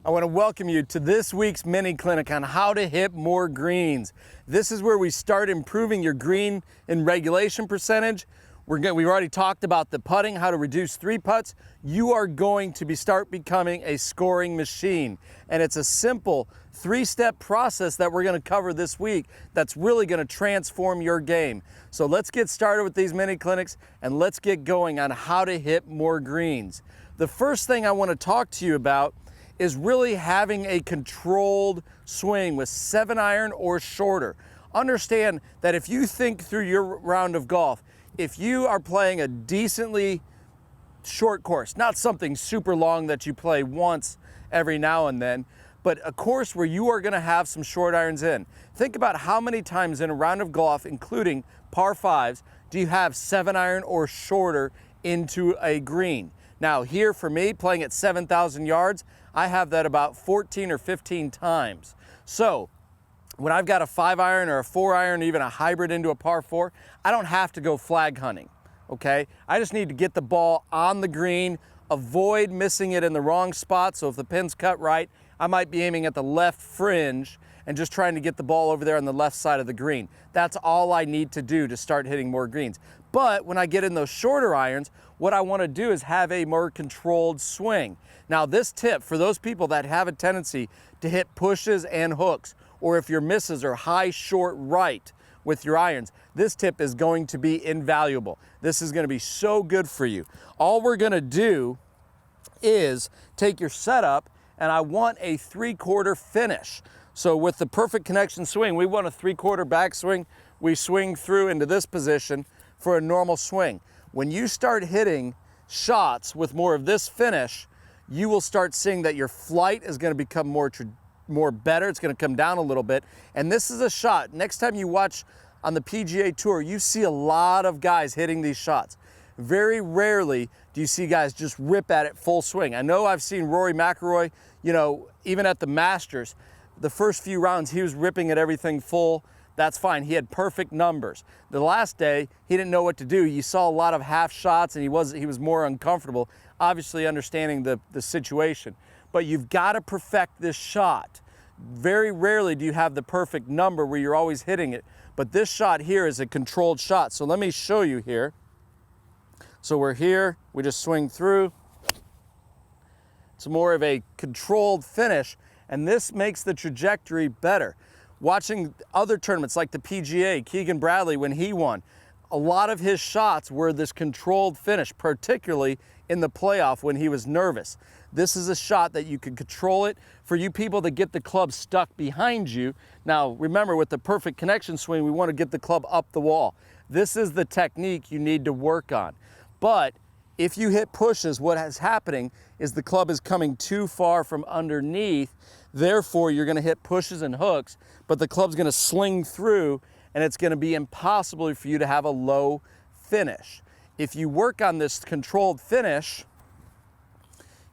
I want to welcome you to this week's mini clinic on how to hit more greens. This is where we start improving your green and regulation percentage. We've already talked about the putting, how to reduce 3 putts. You are going to start becoming a scoring machine. And it's a simple 3-step process that we're going to cover this week that's really going to transform your game. So let's get started with these mini clinics and let's get going on how to hit more greens. The first thing I want to talk to you about is really having a controlled swing with 7-iron or shorter. Understand that if you think through your round of golf, if you are playing a decently short course, not something super long that you play once every now and then, but a course where you are going to have some short irons in. Think about how many times in a round of golf, including par 5s, do you have 7-iron or shorter into a green. Now here for me, playing at 7,000 yards, I have that about 14 or 15 times. So when I've got a 5-iron or a 4-iron, even a hybrid into a par 4, I don't have to go flag hunting, okay? I just need to get the ball on the green, avoid missing it in the wrong spot. So if the pin's cut right, I might be aiming at the left fringe and just trying to get the ball over there on the left side of the green. That's all I need to do to start hitting more greens. But when I get in those shorter irons, what I want to do is have a more controlled swing. Now this tip, for those people that have a tendency to hit pushes and hooks, or if your misses are high, short, right with your irons, this tip is going to be invaluable. This is going to be so good for you. All we're going to do is take your setup, and I want a 3/4 finish. So with the perfect connection swing, we want a 3/4 backswing. We swing through into this position for a normal swing. When you start hitting shots with more of this finish, you will start seeing that your flight is going to become more better. It's going to come down a little bit. And this is a shot. Next time you watch on the PGA Tour, you see a lot of guys hitting these shots. Very rarely do you see guys just rip at it full swing. I know I've seen Rory McIlroy, even at the Masters, the first few rounds he was ripping at everything full. That's fine. He had perfect numbers. The last day, he didn't know what to do. You saw a lot of half shots and he was more uncomfortable, obviously understanding the situation. But you've got to perfect this shot. Very rarely do you have the perfect number where you're always hitting it. But this shot here is a controlled shot. So let me show you here. So we're here, we just swing through. It's more of a controlled finish, and this makes the trajectory better. Watching other tournaments like the PGA, Keegan Bradley, when he won, a lot of his shots were this controlled finish, particularly in the playoff when he was nervous. This is a shot that you can control it. For you people that get the club stuck behind you, now remember with the perfect connection swing, we want to get the club up the wall. This is the technique you need to work on. But if you hit pushes, what is happening is the club is coming too far from underneath. Therefore, you're going to hit pushes and hooks, but the club's going to sling through, and it's going to be impossible for you to have a low finish. If you work on this controlled finish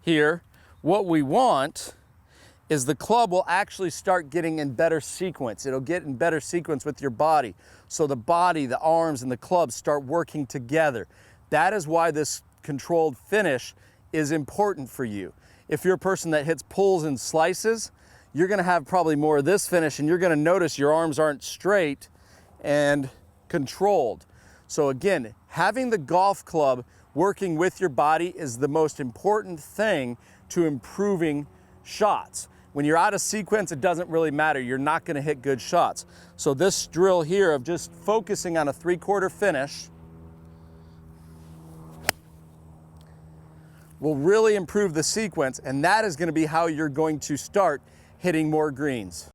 here, what we want is the club will actually start getting in better sequence. It'll get in better sequence with your body. So the body, the arms, and the club start working together. That is why this controlled finish is important for you. If you're a person that hits pulls and slices, you're going to have probably more of this finish, and you're going to notice your arms aren't straight and controlled. So again, having the golf club working with your body is the most important thing to improving shots. When you're out of sequence, it doesn't really matter. You're not going to hit good shots. So this drill here of just focusing on a 3/4 finish will really improve the sequence, and that is going to be how you're going to start hitting more greens.